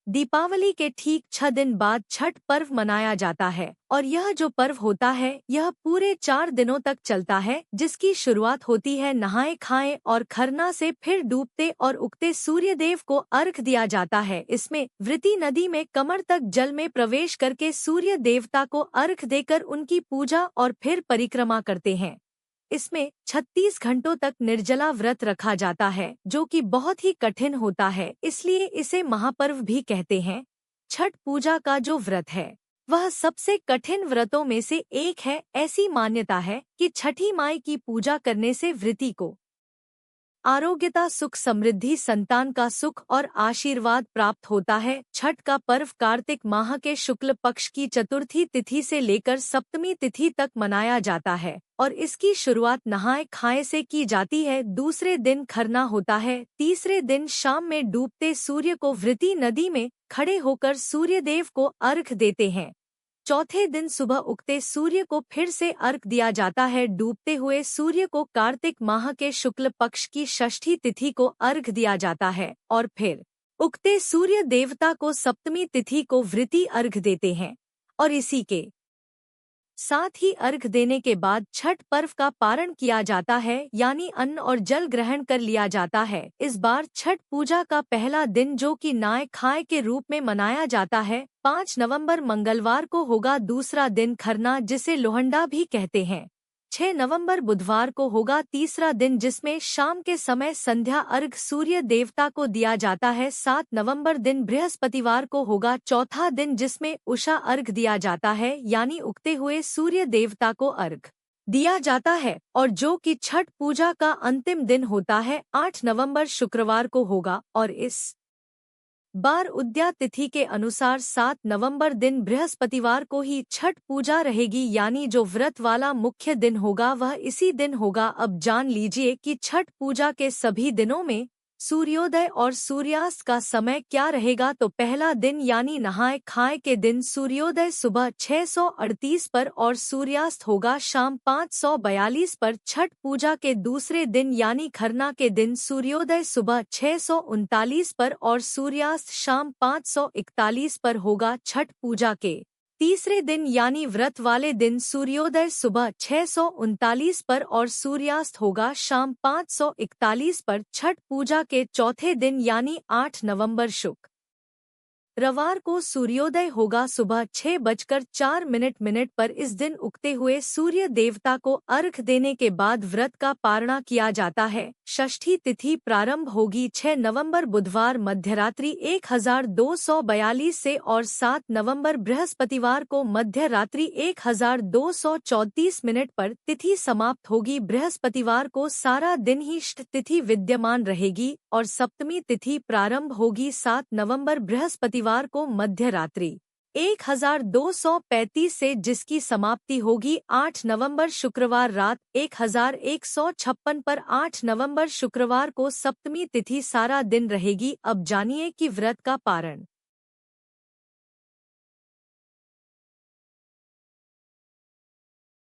दीपावली के ठीक 6 दिन बाद छठ पर्व मनाया जाता है और यह जो पर्व होता है यह पूरे 4 दिनों तक चलता है, जिसकी शुरुआत होती है नहाए खाए और खरना से। फिर डूबते और उगते सूर्य देव को अर्घ दिया जाता है। इसमें वृति नदी में कमर तक जल में प्रवेश करके सूर्य देवता को अर्घ देकर उनकी पूजा और फिर परिक्रमा करते हैं। इसमें 36 घंटों तक निर्जला व्रत रखा जाता है, जो कि बहुत ही कठिन होता है, इसलिए इसे महापर्व भी कहते हैं। छठ पूजा का जो व्रत है वह सबसे कठिन व्रतों में से एक है। ऐसी मान्यता है कि छठी माई की पूजा करने से वृत्ति को आरोग्यता, सुख, समृद्धि, संतान का सुख और आशीर्वाद प्राप्त होता है। छठ का पर्व कार्तिक माह के शुक्ल पक्ष की चतुर्थी तिथि से लेकर सप्तमी तिथि तक मनाया जाता है और इसकी शुरुआत नहाए खाए से की जाती है। दूसरे दिन खरना होता है। तीसरे दिन शाम में डूबते सूर्य को वृति नदी में खड़े होकर सूर्यदेव को अर्घ देते हैं। चौथे दिन सुबह उगते सूर्य को फिर से अर्घ दिया जाता है। डूबते हुए सूर्य को कार्तिक माह के शुक्ल पक्ष की षष्ठी तिथि को अर्घ दिया जाता है और फिर उगते सूर्य देवता को सप्तमी तिथि को वृति अर्घ देते हैं। और इसी के साथ ही अर्घ देने के बाद छठ पर्व का पारण किया जाता है, यानी अन्न और जल ग्रहण कर लिया जाता है। इस बार छठ पूजा का पहला दिन, जो कि नहाए खाए के रूप में मनाया जाता है, 5 नवंबर मंगलवार को होगा। दूसरा दिन खरना, जिसे लोहंडा भी कहते हैं, 6 नवंबर बुधवार को होगा। तीसरा दिन, जिसमें शाम के समय संध्या अर्घ सूर्य देवता को दिया जाता है, 7 नवंबर दिन बृहस्पतिवार को होगा। चौथा दिन, जिसमें उषा अर्घ दिया जाता है, यानी उगते हुए सूर्य देवता को अर्घ दिया जाता है और जो कि छठ पूजा का अंतिम दिन होता है, 8 नवंबर शुक्रवार को होगा। और इस बार उदया तिथि के अनुसार 7 नवंबर दिन बृहस्पतिवार को ही छठ पूजा रहेगी, यानी जो व्रत वाला मुख्य दिन होगा वह इसी दिन होगा। अब जान लीजिए कि छठ पूजा के सभी दिनों में सूर्योदय और सूर्यास्त का समय क्या रहेगा। तो पहला दिन यानी नहाए खाए के दिन सूर्योदय सुबह 6:38 पर और सूर्यास्त होगा शाम 5:42 पर। छठ पूजा के दूसरे दिन यानी खरना के दिन सूर्योदय सुबह 6:39 पर और सूर्यास्त शाम 5:41 पर होगा। छठ पूजा के तीसरे दिन यानी व्रत वाले दिन सूर्योदय सुबह 6:39 पर और सूर्यास्त होगा शाम 5:41 पर। छठ पूजा के चौथे दिन यानी 8 नवंबर शुक्रवार को सूर्योदय होगा सुबह 6:04 पर। इस दिन उगते हुए सूर्य देवता को अर्घ देने के बाद व्रत का पारणा किया जाता है। षष्ठी तिथि प्रारंभ होगी 6 नवंबर बुधवार मध्यरात्रि 1242 से और 7 नवंबर बृहस्पतिवार को मध्य रात्रि 1234 पर। तिथि समाप्त होगी बृहस्पतिवार को। सारा दिन ही ष्ट तिथि विद्यमान रहेगी और सप्तमी तिथि प्रारंभ होगी 7 नवंबर बृहस्पतिवार को मध्य रात्रि 1235 से, जिसकी समाप्ति होगी 8 नवंबर शुक्रवार रात 1156 पर। 8 नवंबर शुक्रवार को सप्तमी तिथि सारा दिन रहेगी। अब जानिए कि व्रत का पारण